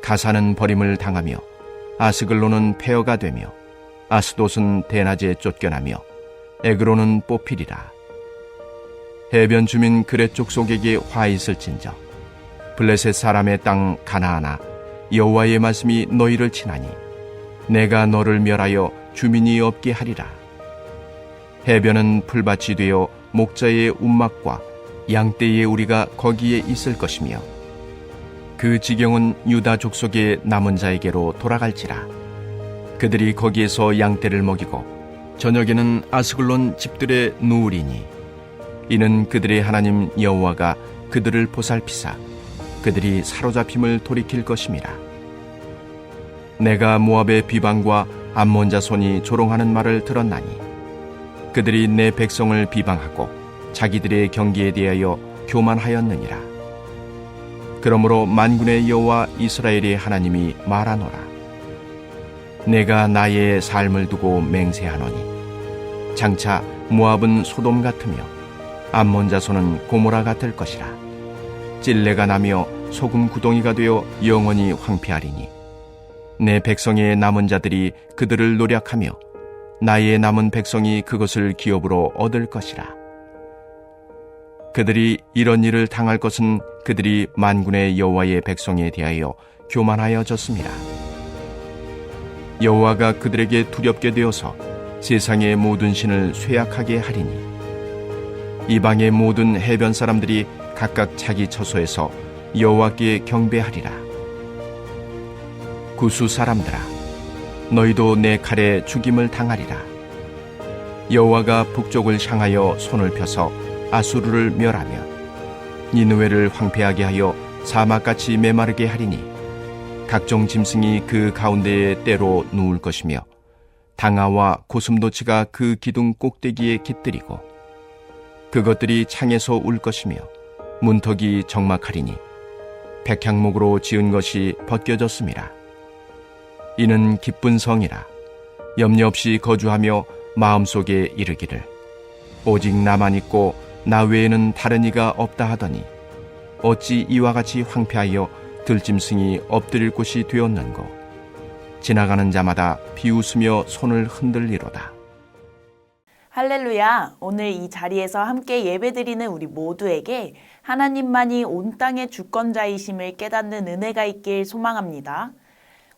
가사는 버림을 당하며 아스글론은 폐허가 되며 아스돗은 대낮에 쫓겨나며 에그론은 뽑히리라. 해변 주민 그렛 족속에게 화 있을진저 블레셋 사람의 땅 가나안아, 여호와의 말씀이 너희를 치나니 내가 너를 멸하여 주민이 없게 하리라. 해변은 풀밭이 되어 목자의 움막과 양떼의 우리가 거기에 있을 것이며 그 지경은 유다 족속의 남은 자에게로 돌아갈지라. 그들이 거기에서 양떼를 먹이고 저녁에는 아스글론 집들에 누우리니 이는 그들의 하나님 여호와가 그들을 보살피사 그들이 사로잡힘을 돌이킬 것임이라. 내가 모압의 비방과 암몬 자손이 조롱하는 말을 들었나니 그들이 내 백성을 비방하고 자기들의 경기에 대하여 교만하였느니라. 그러므로 만군의 여호와 이스라엘의 하나님이 말하노라. 내가 나의 삶을 두고 맹세하노니 장차 모압은 소돔 같으며 암몬 자손은 고모라 같을 것이라. 찔레가 나며 소금 구덩이가 되어 영원히 황폐하리니 내 백성의 남은 자들이 그들을 노략하며 나의 남은 백성이 그것을 기업으로 얻을 것이라. 그들이 이런 일을 당할 것은 그들이 만군의 여호와의 백성에 대하여 교만하여졌습니다. 여호와가 그들에게 두렵게 되어서 세상의 모든 신을 쇠약하게 하리니 이방의 모든 해변 사람들이 각각 자기 처소에서 여호와께 경배하리라. 구수 사람들아, 너희도 내 칼에 죽임을 당하리라. 여호와가 북쪽을 향하여 손을 펴서 아수르를 멸하며 니느웨를 황폐하게 하여 사막같이 메마르게 하리니 각종 짐승이 그 가운데에 때로 누울 것이며 당아와 고슴도치가 그 기둥 꼭대기에 깃들이고 그것들이 창에서 울 것이며 문턱이 적막하리니 백향목으로 지은 것이 벗겨졌음이라. 이는 기쁜 성이라. 염려 없이 거주하며 마음속에 이르기를 오직 나만 있고 나 외에는 다른 이가 없다 하더니 어찌 이와 같이 황폐하여 들짐승이 엎드릴 곳이 되었는고. 지나가는 자마다 비웃으며 손을 흔들리로다. 할렐루야. 오늘 이 자리에서 함께 예배드리는 우리 모두에게 하나님만이 온 땅의 주권자이심을 깨닫는 은혜가 있길 소망합니다.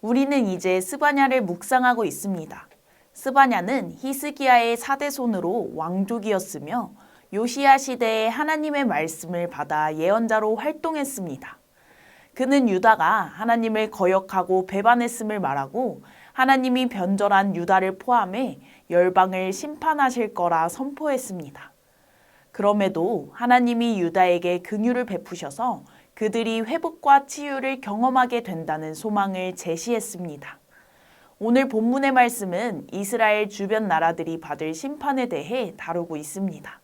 우리는 이제 스바냐를 묵상하고 있습니다. 스바냐는 히스기야의 4대손으로 왕족이었으며 요시야 시대에 하나님의 말씀을 받아 예언자로 활동했습니다. 그는 유다가 하나님을 거역하고 배반했음을 말하고 하나님이 변절한 유다를 포함해 열방을 심판하실 거라 선포했습니다. 그럼에도 하나님이 유다에게 긍휼을 베푸셔서 그들이 회복과 치유를 경험하게 된다는 소망을 제시했습니다. 오늘 본문의 말씀은 이스라엘 주변 나라들이 받을 심판에 대해 다루고 있습니다.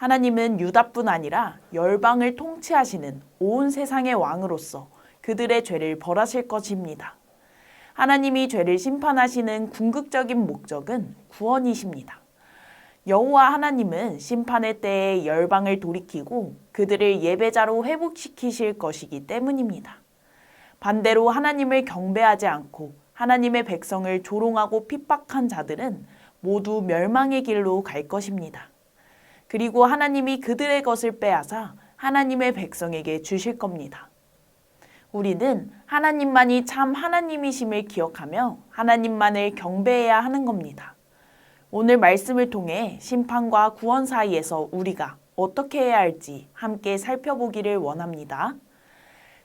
하나님은 유다뿐 아니라 열방을 통치하시는 온 세상의 왕으로서 그들의 죄를 벌하실 것입니다. 하나님이 죄를 심판하시는 궁극적인 목적은 구원이십니다. 여호와 하나님은 심판의 때에 열방을 돌이키고 그들을 예배자로 회복시키실 것이기 때문입니다. 반대로 하나님을 경배하지 않고 하나님의 백성을 조롱하고 핍박한 자들은 모두 멸망의 길로 갈 것입니다. 그리고 하나님이 그들의 것을 빼앗아 하나님의 백성에게 주실 겁니다. 우리는 하나님만이 참 하나님이심을 기억하며 하나님만을 경배해야 하는 겁니다. 오늘 말씀을 통해 심판과 구원 사이에서 우리가 어떻게 해야 할지 함께 살펴보기를 원합니다.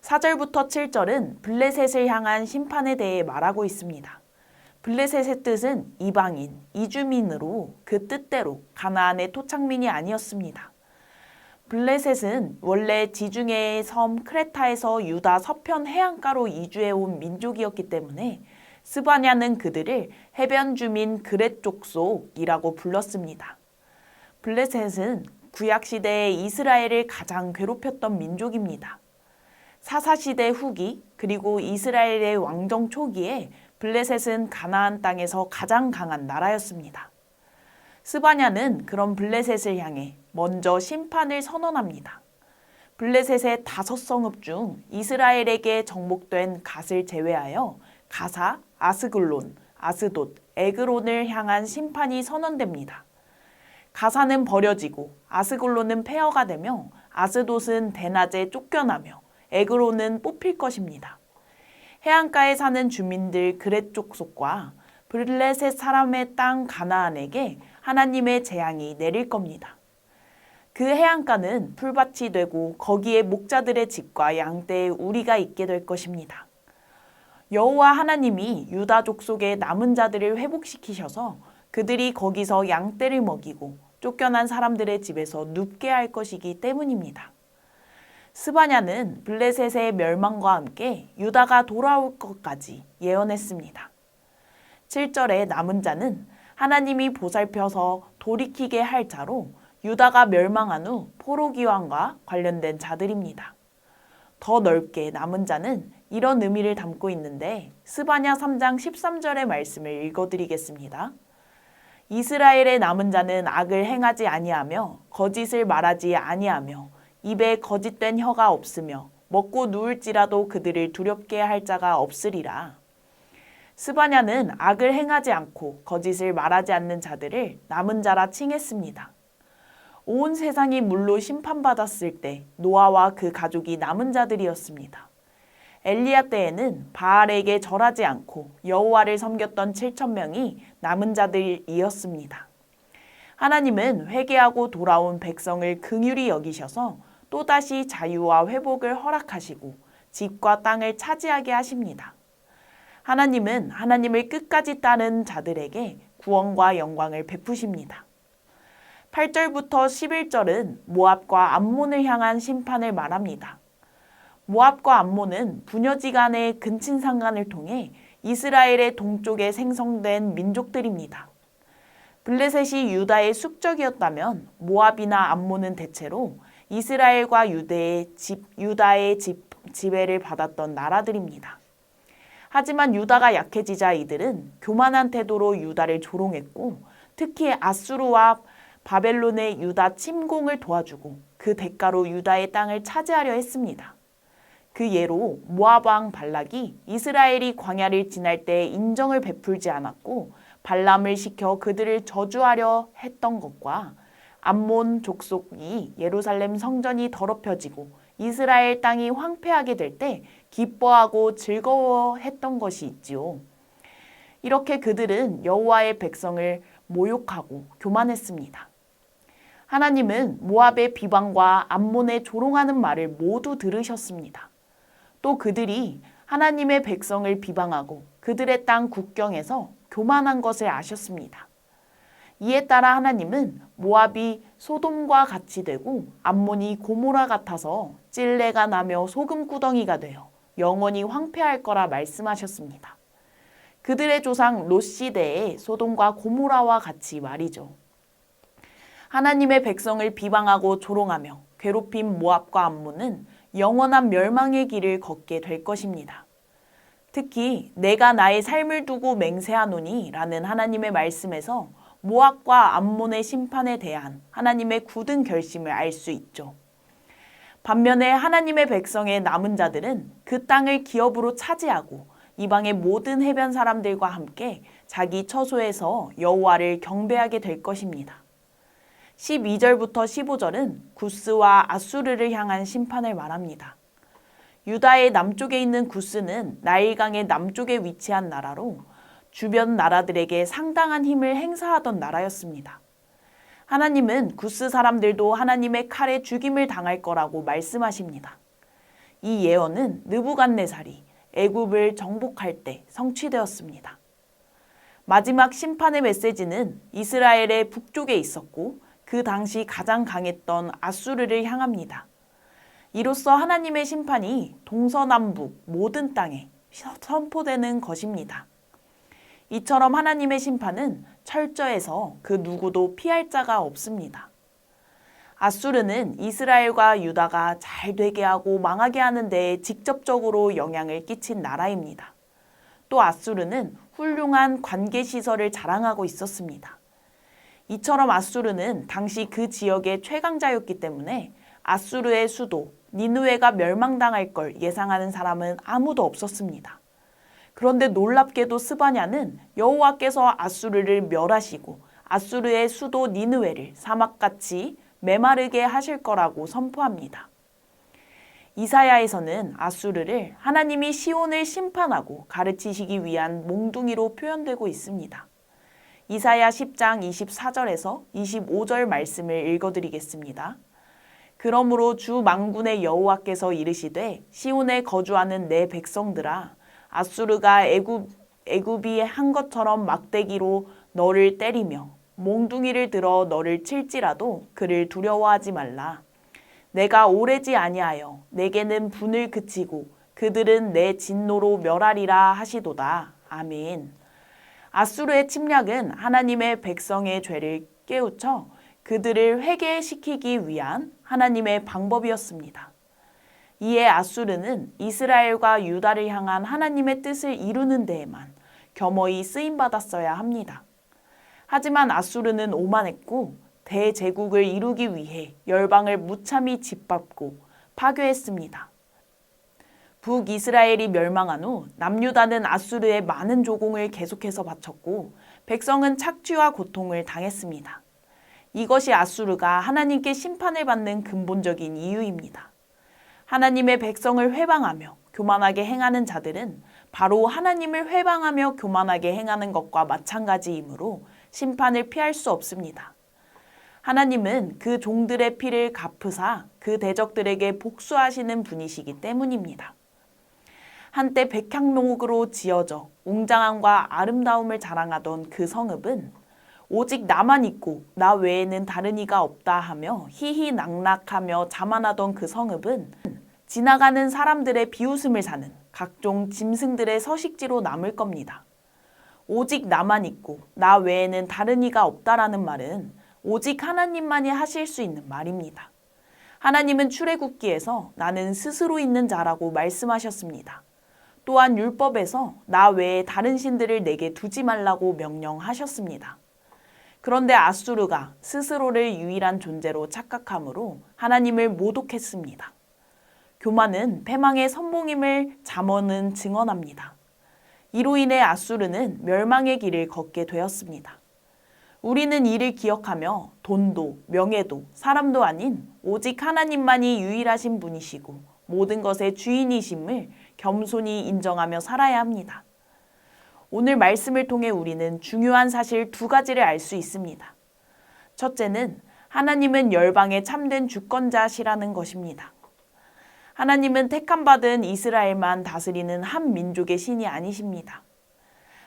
4절부터 7절은 블레셋을 향한 심판에 대해 말하고 있습니다. 블레셋의 뜻은 이방인, 이주민으로 그 뜻대로 가나안의 토착민이 아니었습니다. 블레셋은 원래 지중해의 섬 크레타에서 유다 서편 해안가로 이주해온 민족이었기 때문에 스바냐는 그들을 해변 주민 그렛 족속이라고 불렀습니다. 블레셋은 구약시대에 이스라엘을 가장 괴롭혔던 민족입니다. 사사시대 후기 그리고 이스라엘의 왕정 초기에 블레셋은 가나안 땅에서 가장 강한 나라였습니다. 스바냐는 그런 블레셋을 향해 먼저 심판을 선언합니다. 블레셋의 5성읍 중 이스라엘에게 정복된 갓을 제외하여 가사, 아스글론, 아스돗, 에그론을 향한 심판이 선언됩니다. 가사는 버려지고 아스글론은 폐허가 되며 아스돗은 대낮에 쫓겨나며 에그론은 뽑힐 것입니다. 해안가에 사는 주민들 그렛 족속과 블레셋 사람의 땅 가나안에게 하나님의 재앙이 내릴 겁니다. 그 해안가는 풀밭이 되고 거기에 목자들의 집과 양떼의 우리가 있게 될 것입니다. 여호와 하나님이 유다 족속의 남은 자들을 회복시키셔서 그들이 거기서 양떼를 먹이고 쫓겨난 사람들의 집에서 눕게 할 것이기 때문입니다. 스바냐는 블레셋의 멸망과 함께 유다가 돌아올 것까지 예언했습니다. 7절에 남은 자는 하나님이 보살펴서 돌이키게 할 자로 유다가 멸망한 후 포로기환과 관련된 자들입니다. 더 넓게 남은 자는 이런 의미를 담고 있는데 스바냐 3장 13절의 말씀을 읽어드리겠습니다. 이스라엘의 남은 자는 악을 행하지 아니하며 거짓을 말하지 아니하며 입에 거짓된 혀가 없으며 먹고 누울지라도 그들을 두렵게 할 자가 없으리라. 스바냐는 악을 행하지 않고 거짓을 말하지 않는 자들을 남은 자라 칭했습니다. 온 세상이 물로 심판받았을 때 노아와 그 가족이 남은 자들이었습니다. 엘리야 때에는 바알에게 절하지 않고 여호와를 섬겼던 7,000명이 남은 자들이었습니다. 하나님은 회개하고 돌아온 백성을 긍휼히 여기셔서 또다시 자유와 회복을 허락하시고 집과 땅을 차지하게 하십니다. 하나님은 하나님을 끝까지 따른 자들에게 구원과 영광을 베푸십니다. 8절부터 11절은 모압과 암몬을 향한 심판을 말합니다. 모압과 암몬은 부녀지간의 근친상간을 통해 이스라엘의 동쪽에 생성된 민족들입니다. 블레셋이 유다의 숙적이었다면 모압이나 암몬은 대체로 이스라엘과 유다의 지배를 받았던 나라들입니다. 하지만 유다가 약해지자 이들은 교만한 태도로 유다를 조롱했고 특히 아수르와 바벨론의 유다 침공을 도와주고 그 대가로 유다의 땅을 차지하려 했습니다. 그 예로 모압 왕 발락이 이스라엘이 광야를 지날 때 인정을 베풀지 않았고 발람을 시켜 그들을 저주하려 했던 것과 암몬 족속이 예루살렘 성전이 더럽혀지고 이스라엘 땅이 황폐하게 될 때 기뻐하고 즐거워했던 것이 있지요. 이렇게 그들은 여호와의 백성을 모욕하고 교만했습니다. 하나님은 모압의 비방과 암몬의 조롱하는 말을 모두 들으셨습니다. 또 그들이 하나님의 백성을 비방하고 그들의 땅 국경에서 교만한 것을 아셨습니다. 이에 따라 하나님은 모압이 소돔과 같이 되고 암몬이 고모라 같아서 찔레가 나며 소금구덩이가 되어 영원히 황폐할 거라 말씀하셨습니다. 그들의 조상 롯 시대의 소돔과 고모라와 같이 말이죠. 하나님의 백성을 비방하고 조롱하며 괴롭힌 모압과 암몬은 영원한 멸망의 길을 걷게 될 것입니다. 특히 내가 나의 삶을 두고 맹세하노니 라는 하나님의 말씀에서 모압과 암몬의 심판에 대한 하나님의 굳은 결심을 알 수 있죠. 반면에 하나님의 백성의 남은 자들은 그 땅을 기업으로 차지하고 이방의 모든 해변 사람들과 함께 자기 처소에서 여호와를 경배하게 될 것입니다. 12절부터 15절은 구스와 아수르를 향한 심판을 말합니다. 유다의 남쪽에 있는 구스는 나일강의 남쪽에 위치한 나라로 주변 나라들에게 상당한 힘을 행사하던 나라였습니다. 하나님은 구스 사람들도 하나님의 칼에 죽임을 당할 거라고 말씀하십니다. 이 예언은 느부갓네살이 애굽을 정복할 때 성취되었습니다. 마지막 심판의 메시지는 이스라엘의 북쪽에 있었고 그 당시 가장 강했던 아수르를 향합니다. 이로써 하나님의 심판이 동서남북 모든 땅에 선포되는 것입니다. 이처럼 하나님의 심판은 철저해서 그 누구도 피할 자가 없습니다. 아수르는 이스라엘과 유다가 잘 되게 하고 망하게 하는 데에 직접적으로 영향을 끼친 나라입니다. 또 아수르는 훌륭한 관계시설을 자랑하고 있었습니다. 이처럼 아수르는 당시 그 지역의 최강자였기 때문에 아수르의 수도 니느웨가 멸망당할 걸 예상하는 사람은 아무도 없었습니다. 그런데 놀랍게도 스바냐는 여호와께서 아수르를 멸하시고 아수르의 수도 니느웨를 사막같이 메마르게 하실 거라고 선포합니다. 이사야에서는 아수르를 하나님이 시온을 심판하고 가르치시기 위한 몽둥이로 표현되고 있습니다. 이사야 10장 24절에서 25절 말씀을 읽어드리겠습니다. 그러므로 주 만군의 여호와께서 이르시되 시온에 거주하는 내 백성들아 아수르가 애굽이 한 것처럼 막대기로 너를 때리며 몽둥이를 들어 너를 칠지라도 그를 두려워하지 말라. 내가 오래지 아니하여 내게는 분을 그치고 그들은 내 진노로 멸하리라 하시도다. 아멘. 아수르의 침략은 하나님의 백성의 죄를 깨우쳐 그들을 회개시키기 위한 하나님의 방법이었습니다. 이에 아수르는 이스라엘과 유다를 향한 하나님의 뜻을 이루는 데에만 겸허히 쓰임받았어야 합니다. 하지만 아수르는 오만했고 대제국을 이루기 위해 열방을 무참히 짓밟고 파괴했습니다. 북이스라엘이 멸망한 후 남유다는 아수르의 많은 조공을 계속해서 바쳤고 백성은 착취와 고통을 당했습니다. 이것이 아수르가 하나님께 심판을 받는 근본적인 이유입니다. 하나님의 백성을 회방하며 교만하게 행하는 자들은 바로 하나님을 회방하며 교만하게 행하는 것과 마찬가지이므로 심판을 피할 수 없습니다. 하나님은 그 종들의 피를 갚으사 그 대적들에게 복수하시는 분이시기 때문입니다. 한때 백향록으로 지어져 웅장함과 아름다움을 자랑하던 그 성읍은 오직 나만 있고 나 외에는 다른 이가 없다 하며 희희낙낙하며 자만하던 그 성읍은 지나가는 사람들의 비웃음을 사는 각종 짐승들의 서식지로 남을 겁니다. 오직 나만 있고 나 외에는 다른 이가 없다라는 말은 오직 하나님만이 하실 수 있는 말입니다. 하나님은 출애굽기에서 나는 스스로 있는 자라고 말씀하셨습니다. 또한 율법에서 나 외에 다른 신들을 내게 두지 말라고 명령하셨습니다. 그런데 아수르가 스스로를 유일한 존재로 착각함으로 하나님을 모독했습니다. 교만은 패망의 선봉임을 잠언은 증언합니다. 이로 인해 아수르는 멸망의 길을 걷게 되었습니다. 우리는 이를 기억하며 돈도 명예도 사람도 아닌 오직 하나님만이 유일하신 분이시고 모든 것의 주인이심을 겸손히 인정하며 살아야 합니다. 오늘 말씀을 통해 우리는 중요한 사실 두 가지를 알 수 있습니다. 첫째는 하나님은 열방의 참된 주권자시라는 것입니다. 하나님은 택함받은 이스라엘만 다스리는 한 민족의 신이 아니십니다.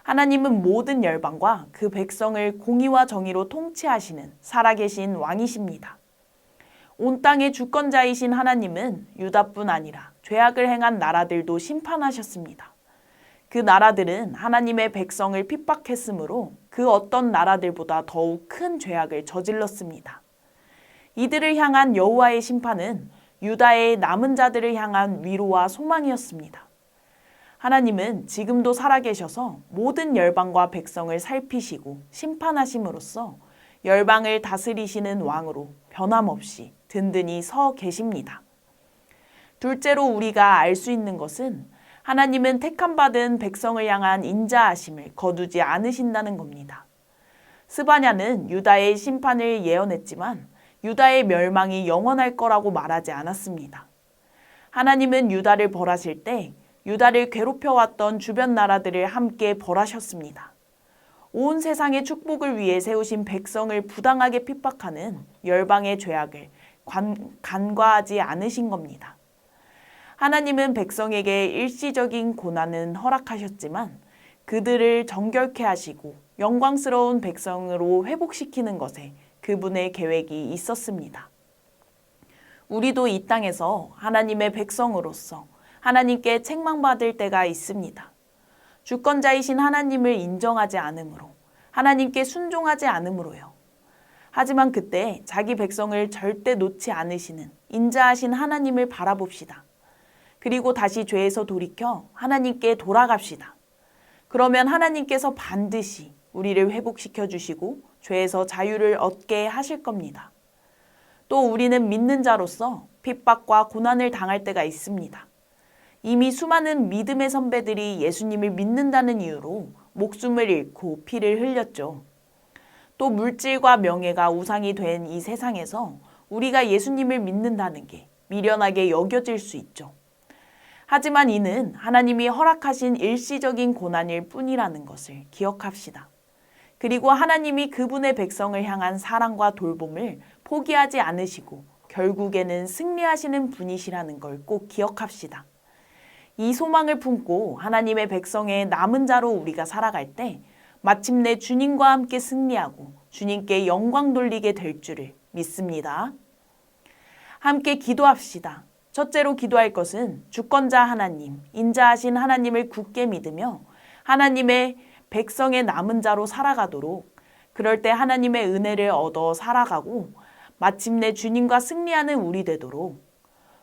하나님은 모든 열방과 그 백성을 공의와 정의로 통치하시는 살아계신 왕이십니다. 온 땅의 주권자이신 하나님은 유다뿐 아니라 죄악을 행한 나라들도 심판하셨습니다. 그 나라들은 하나님의 백성을 핍박했으므로 그 어떤 나라들보다 더욱 큰 죄악을 저질렀습니다. 이들을 향한 여호와의 심판은 유다의 남은 자들을 향한 위로와 소망이었습니다. 하나님은 지금도 살아계셔서 모든 열방과 백성을 살피시고 심판하심으로써 열방을 다스리시는 왕으로 변함없이 든든히 서 계십니다. 둘째로 우리가 알 수 있는 것은 하나님은 택함받은 백성을 향한 인자하심을 거두지 않으신다는 겁니다. 스바냐는 유다의 심판을 예언했지만 유다의 멸망이 영원할 거라고 말하지 않았습니다. 하나님은 유다를 벌하실 때 유다를 괴롭혀왔던 주변 나라들을 함께 벌하셨습니다. 온 세상의 축복을 위해 세우신 백성을 부당하게 핍박하는 열방의 죄악을 간과하지 않으신 겁니다. 하나님은 백성에게 일시적인 고난은 허락하셨지만 그들을 정결케 하시고 영광스러운 백성으로 회복시키는 것에 그분의 계획이 있었습니다. 우리도 이 땅에서 하나님의 백성으로서 하나님께 책망받을 때가 있습니다. 주권자이신 하나님을 인정하지 않으므로, 하나님께 순종하지 않으므로요. 하지만 그때 자기 백성을 절대 놓지 않으시는 인자하신 하나님을 바라봅시다. 그리고 다시 죄에서 돌이켜 하나님께 돌아갑시다. 그러면 하나님께서 반드시 우리를 회복시켜 주시고 죄에서 자유를 얻게 하실 겁니다. 또 우리는 믿는 자로서 핍박과 고난을 당할 때가 있습니다. 이미 수많은 믿음의 선배들이 예수님을 믿는다는 이유로 목숨을 잃고 피를 흘렸죠. 또 물질과 명예가 우상이 된 이 세상에서 우리가 예수님을 믿는다는 게 미련하게 여겨질 수 있죠. 하지만 이는 하나님이 허락하신 일시적인 고난일 뿐이라는 것을 기억합시다. 그리고 하나님이 그분의 백성을 향한 사랑과 돌봄을 포기하지 않으시고 결국에는 승리하시는 분이시라는 걸 꼭 기억합시다. 이 소망을 품고 하나님의 백성의 남은 자로 우리가 살아갈 때 마침내 주님과 함께 승리하고 주님께 영광 돌리게 될 줄을 믿습니다. 함께 기도합시다. 첫째로 기도할 것은 주권자 하나님, 인자하신 하나님을 굳게 믿으며 하나님의 백성의 남은 자로 살아가도록, 그럴 때 하나님의 은혜를 얻어 살아가고 마침내 주님과 승리하는 우리 되도록,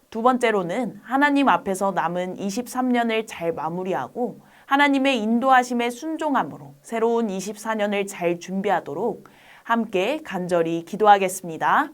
두 번째로는 하나님 앞에서 남은 23년을 잘 마무리하고 하나님의 인도하심에 순종함으로 새로운 24년을 잘 준비하도록 함께 간절히 기도하겠습니다.